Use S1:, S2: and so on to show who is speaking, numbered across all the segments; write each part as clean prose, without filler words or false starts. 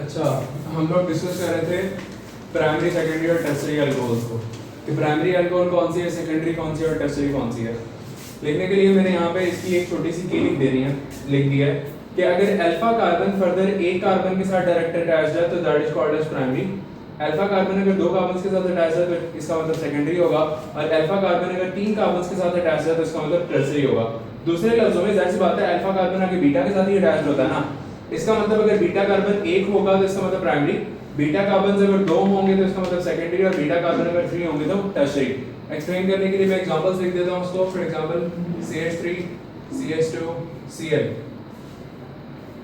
S1: अच्छा, हम लोग डिस्कस कर रहे थे प्राइमरी सेकेंडरी और टर्सरी अल्कोहल्स को कि प्राइमरी अल्कोहल कौन सी है, सेकेंडरी कौन सी है और टर्सरी कौन सी है। लिखने के लिए मैंने यहाँ पे इसकी एक छोटी सी की लिख दिया है कि अगर अल्फा कार्बन फर्दर एक कार्बन के साथ डायरेक्ट अटैच्ड है तो that is called as primary. Alpha carbon अगर दो कार्बन के साथ अटैच्ड है तो इसका मतलब सेकेंडरी होगा, और अल्फा कार्बन अगर तीन कार्बन के साथ अटैच्ड है तो इसका मतलब टर्सरी होगा। दूसरे लफ्जों में जाहिर सी बात है अल्फा कार्बन आगे बीटा के साथ ही अटैच्ड होता है ना, इसका मतलब अगर बीटा कार्बन एक होगा तो इसका मतलब प्राइमरी, बीटा कार्बन अगर दो होंगे तो इसका मतलब सेकेंडरी, और बीटा कार्बन अगर थ्री होंगे तो टर्सरी। एक्सप्लेन करने के लिए मैं एग्जांपल्स लिख देता हूं उसको। For example CH3 CH2 Cl।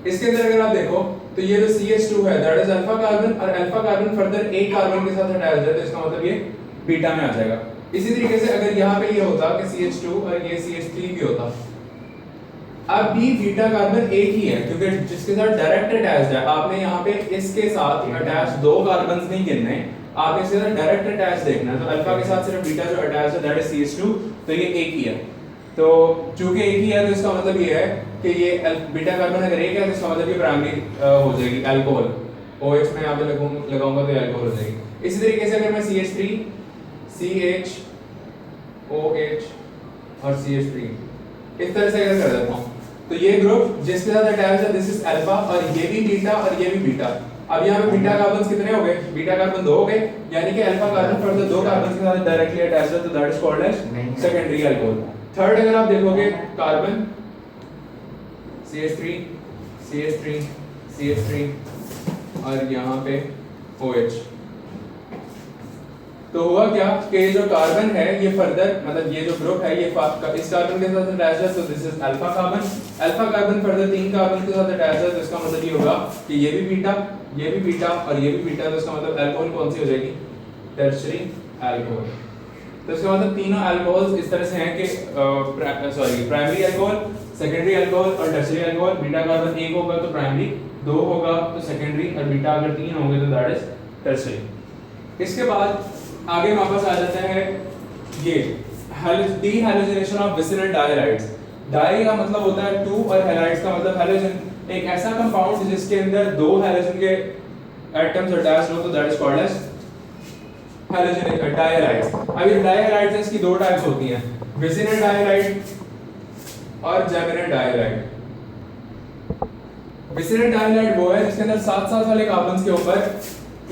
S1: इसके अंदर अगर आप देखो तो ये जो CH2 है दैट इज अल्फा कार्बन, और अल्फा कार्बन फर्दर एक कार्बन के साथ अटैच्ड है तो इसका मतलब ये बीटा में आ जाएगा। इसी तरीके से अगर यहाँ पे ये होता कि CH2 और ये CH3 भी होता, अब भी बीटा कार्बन एक ही है क्योंकि जिसके साथ डायरेक्ट अटैच्ड है। आपने यहाँ पे इसके साथ अटैच दो कार्बन्स नहीं गिनने, आपने इसके साथ डायरेक्ट अटैच देखना है। तो अल्फा के साथ सिर्फ बीटा जो अटैच है दैट इज CH2, तो ये एक ही है। तो चूंकि एक ही है तो इसका मतलब ये है कि ये बीटा कार्बन अगर एक है तो इसका मतलब ये प्राइमरी हो जाएगी अल्कोहल। OH में यहाँ पे लगाऊंगा तो अल्कोहल हो जाएगी। इसी तरीके से अगर मैं CH3 CH OH और CH3 इस तरह से अगर कर देता हूँ तो ये ग्रुप जिसके साथ अटैच है दिस इज अल्फा, और ये भी बीटा और ये भी बीटा। अब यहाँ पे बीटा कार्बन कितने हो गए? बीटा कार्बन दो हो गए, यानी कि अल्फा कार्बन फर्दर दो कार्बन के साथ डायरेक्टली अटैच्ड है तो that is called as secondary alcohol. Third अगर आप देखोगे कार्बन CH3 CH3 CH3 और यहाँ पे OH, तो हुआ क्या कि जो कार्बन है ये फर्दर मतलब ये जो ग्रुप है ये इस कार्बन के साथ अटैच्ड है तो this is alpha carbon. Alpha carbon further तीन कार्बन के साथ अटैच्ड है तो इसका मतलब ये होगा कि ये भी बीटा और ये भी बीटा, तो इसका मतलब अल्कोहल कौन सी हो जाएगी? Tertiary alcohol. तो इसका मतलब तीनों अल्कोहल्स इस तरह से हैं कि प्राइमरी अल्कोहल, सेकेंडरी अल्कोहल और टर्शरी अल्कोहल। बीटा कार्बन एक होगा तो प्राइमरी, दो होगा तो सेकेंडरी, और बीटा अगर तीन होंगे तो दैट इज टर्शरी। इसके बाद आगे वापस आ जाता है ये डीहैलोजिनेशन ऑफ विसिनल डायलाइड्स। डाई का मतलब होता है टू और हैलाइड्स का मतलब हैलोजन, एक ऐसा कंपाउंड जिसके अंदर दो हैलोजन के एटम्स अटैच्ड हो तो that is called as halogen dihalides. अब ये डायलाइड्स इसकी दो टाइप्स होती हैं, विसिनल डायलाइड और जेमिनल डायलाइड। विसिनल डायलाइड वो है जिसके अंदर साथ साथ वाले कार्बन्स के ऊपर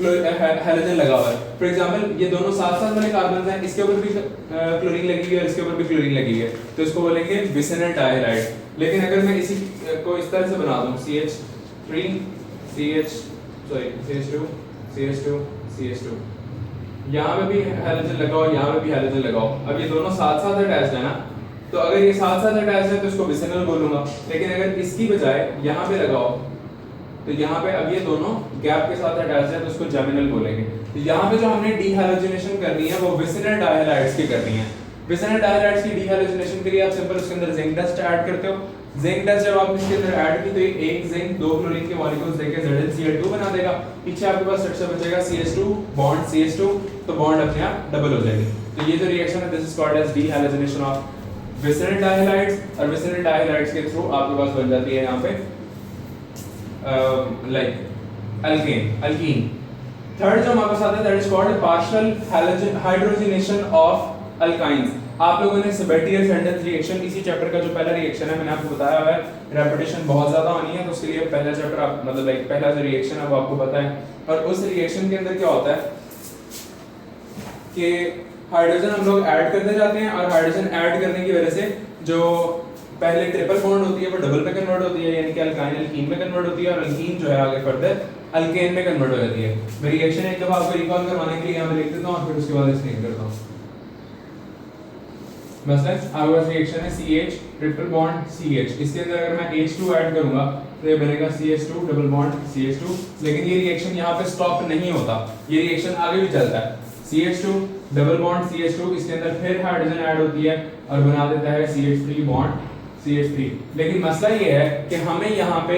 S1: हैलोजन लगा हुआ है। फॉर एग्जांपल ये दोनों साथ साथ वाले कार्बन हैं, इसके ऊपर भी क्लोरीन लगी हुई है और इसके ऊपर भी क्लोरीन लगी हुई है, तो इसको बोलेंगे विसिनल डायलाइड। लेकिन अगर मैं इसी को इस तरह से बना दूं CH2 CH2 यहाँ पे भी हैलोजन लगाओ, यहाँ पे भी हैलोजन लगाओ। अब ये दोनों साथ साथ अटैच्ड है ना, तो अगर ये साथ साथ अटैच्ड है तो इसको विसिनल बोलूंगा, लेकिन अगर इसकी बजाय यहाँ पे लगाओ तो यहाँ पे अब ये दोनों गैप के साथ अटैच्ड है तो उसको जेमिनल बोलेंगे। तो यहाँ पे जो हमने डीहैलोजिनेशन करनी है वो विसिनल डायलाइड्स की करनी है। विसिनल डायलाइड्स की डीहैलोजिनेशन के लिए आप सिंपल उसके अंदर जिंक डस्ट ऐड करते हो। जिंक डस्ट जब आप इसके अंदर ऐड की तो ये एक जिंक दो क्लोरीन के मॉलिक्यूल्स देके ZnCl2 बना देगा। पीछे आपके पास स्ट्रक्चर बचेगा CH2 बॉन्ड CH2, तो बॉन्ड अपने आप डबल हो जाएगी। तो ये जो रिएक्शन है this is called as dehalogenation of vicinal dihalides, और विसिनल डायलाइड्स के थ्रू आपके पास बन जाती है यहाँ पे like alkene। थर्ड जो हमारे पास आता है that is called partial hydrogenation of alkynes. आप लोगों ने सेबेटियर-फेल्डेन्स रिएक्शन, इसी चैप्टर का जो पहला रिएक्शन है मैंने आपको बताया हुआ है, रेपिटेशन बहुत ज्यादा होनी है तो उसके लिए पहला चैप्टर आप मतलब लाइक पहला जो रिएक्शन है वो आपको पता है। और उस रिएक्शन के अंदर क्या होता है कि हाइड्रोजन हम लोग ऐड करते जाते हैं, और हाइड्रोजन ऐड करने की वजह से जो पहले ट्रिपल बॉन्ड होती है वो डबल में कन्वर्ट होती है, यानी कि अल्काइन अल्कीन में कन्वर्ट होती है, और अल्कीन जो है आगे फर्दर अल्केन में कन्वर्ट हो जाती है। मैं रिएक्शन एक दफा आपको रिकॉल करवाने के लिए यहां पे लिख देता हूं और फिर उसके बाद एक्सप्लेन करता हूं। मसलन आपके पास रिएक्शन है CH ट्रिपल बॉन्ड CH, इसके अंदर अगर मैं H2 ऐड करूंगा तो ये बनेगा CH2 डबल बॉन्ड CH2, लेकिन ये रिएक्शन यहां पे स्टॉप नहीं होता, ये रिएक्शन आगे भी चलता है। CH2 डबल बॉन्ड CH2, इसके अंदर फिर हाइड्रोजन ऐड होती है और बना देता है CH3 बॉन्ड CH3। लेकिन मसला ये है कि हमें यहाँ पे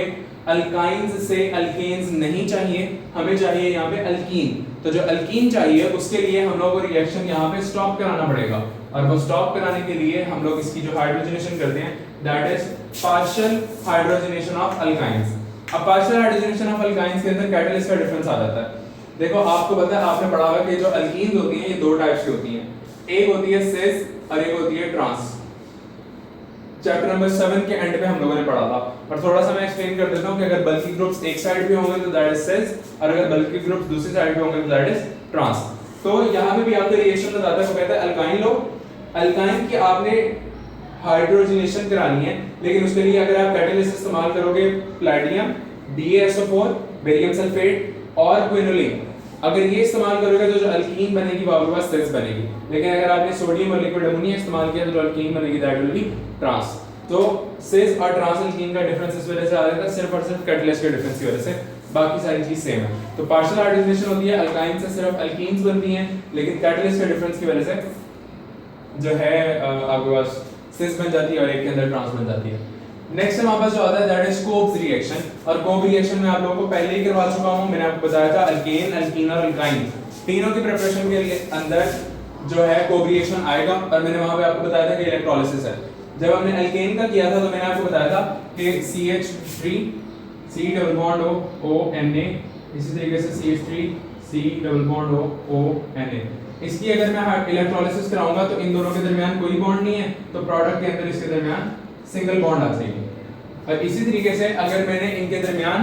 S1: अल्काइंस से अल्केन्स नहीं चाहिए, हमें चाहिए यहाँ पे अल्कीन। तो जो अल्कीन चाहिए उसके लिए हम लोग को रिएक्शन यहाँ पे स्टॉप कराना पड़ेगा, और वो स्टॉप कराने के लिए हम लोग इसकी जो हाइड्रोजनेशन करते हैं that is partial hydrogenation of alkynes. अब पार्शियल हाइड्रोजनेशन ऑफ अल्काइंस के अंदर कैटलिस्ट का डिफरेंस आ जाता है। देखो आपको पता है, आपने पढ़ा हुआ कि जो अल्कीन्स होती हैं ये दो टाइप्स की होती हैं, एक होती है सिस और एक होती है ट्रांस। चैप्टर नंबर 7 के एंड पे हम लोगों ने पढ़ा था, पर थोड़ा सा मैं एक्सप्लेन कर देता हूं कि अगर बल्की ग्रुप्स एक साइड पे होंगे तो दैट इज सिस, और अगर बल्की ग्रुप्स दूसरी साइड पे होंगे तो दैट इज ट्रांस। तो यहां पे भी आपको रिएक्शन बताता है, वो कहता है अल्काइन लो, अल्काइन की आपने हाइड्रोजनेशन करानी है, लेकिन उसके लिए अगर आप कैटलिस्ट इस्तेमाल करोगे प्लैटिनम, DaSO4, बेरियम सल्फेट और क्विनोलिन, अगर ये इस्तेमाल करोगे तो जो अल्कीन बनेगी वो आपके पास सिस बनेगी। लेकिन अगर आपने सोडियम और लिक्विड अमोनिया इस्तेमाल किया तो जो अल्कीन बनेगी दैट विल बी ट्रांस। तो सिस और ट्रांस अल्कीन का डिफरेंस इस वजह से आ जाता है सिर्फ और सिर्फ कैटलिस्ट के डिफरेंस की वजह से, बाकी सारी चीज सेम है। तो पार्शियल हाइड्रोजनेशन होती है, अल्काइन से सिर्फ अल्कीन्स बनती हैं, लेकिन कैटलिस्ट के डिफरेंस की वजह से जो है आपके पास सिस बन जाती है और एक के अंदर ट्रांस बन जाती है। नेक्स्ट हमारे पास जो आता है दैट इज कोब्स रिएक्शन, और कोब रिएक्शन में आप लोगों को पहले ही करवा चुका हूं, मैंने आपको बताया था अल्केन, अल्कीन और अल्काइन तीनों की प्रिपरेशन के लिए अंदर जो है कोब रिएक्शन आएगा, और मैंने वहां पे आपको बताया था कि इलेक्ट्रोलिसिस है। जब हमने अल्केन का किया था तो मैंने आपको बताया था कि CH3 C double bond O Na, इसी तरीके से CH3 C double bond O Na, इसकी अगर मैं इलेक्ट्रोलिसिस कराऊंगा तो इन दोनों के दरमियान कोई बॉन्ड नहीं है, तो प्रोडक्ट के अंदर इसके दरमियान सिंगल बॉन्ड आ जाएगी। और इसी तरीके से अगर मैंने इनके दरमियान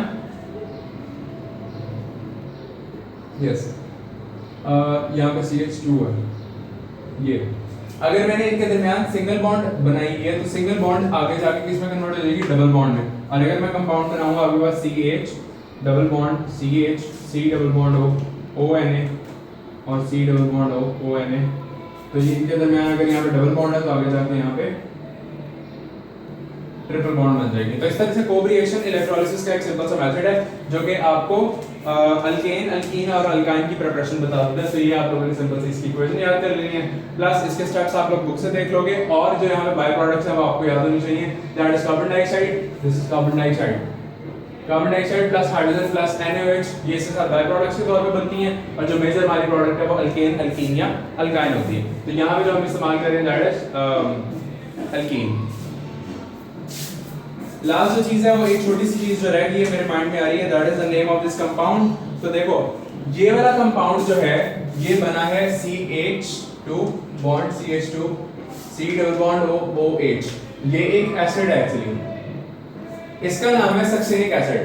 S1: यहाँ पे CH2 है, ये अगर मैंने इनके दरमियान सिंगल बॉन्ड बनाई है तो सिंगल बॉन्ड आगे जाके किसमें कन्वर्ट हो जाएगी, डबल बॉन्ड में। और अगर मैं कंपाउंड बनाऊंगा आपके पास CH double bond CH C double bond O Na और C double bond O Na, तो ये इनके दरमियान अगर यहाँ पे डबल बॉन्ड है तो आगे जाके यहाँ पे ट्रिपल बॉन्ड बन जाएगी। तो इस तरह से कोब रिएक्शन इलेक्ट्रोलिसिस का एक सिंपल सा मेथड है जो कि आपको अल्केन, अल्कीन और अल्काइन की प्रिपरेशन बता देता है। तो ये आप लोगों ने सिंपल सी इसकी इक्वेशन याद कर लेनी है, प्लस इसके स्टेप्स आप लोग बुक से देख लोगे, और जो यहाँ पे बाय प्रोडक्ट्स है वो आपको याद होनी चाहिए। That is carbon dioxide, this is carbon dioxide, carbon dioxide plus hydrogen plus NaOH, ये इसके साथ बाय प्रोडक्ट्स के तौर पे बनती हैं, और जो मेजर हमारी प्रोडक्ट है वो अल्केन, अल्कीन या अल्काइन होती है। तो यहाँ पे जो हम इस्तेमाल कर रहे हैं दैट इज अल्कीन। लास्ट जो चीज है वो एक छोटी सी चीज जो रह गई है मेरे माइंड में आ रही है, that is the name of this compound. तो देखो ये वाला कंपाउंड जो है ये बना है CH2 bond CH2 C double bond OH, ये एक एसिड है एक्चुअली, इसका नाम है सक्सिनिक एसिड।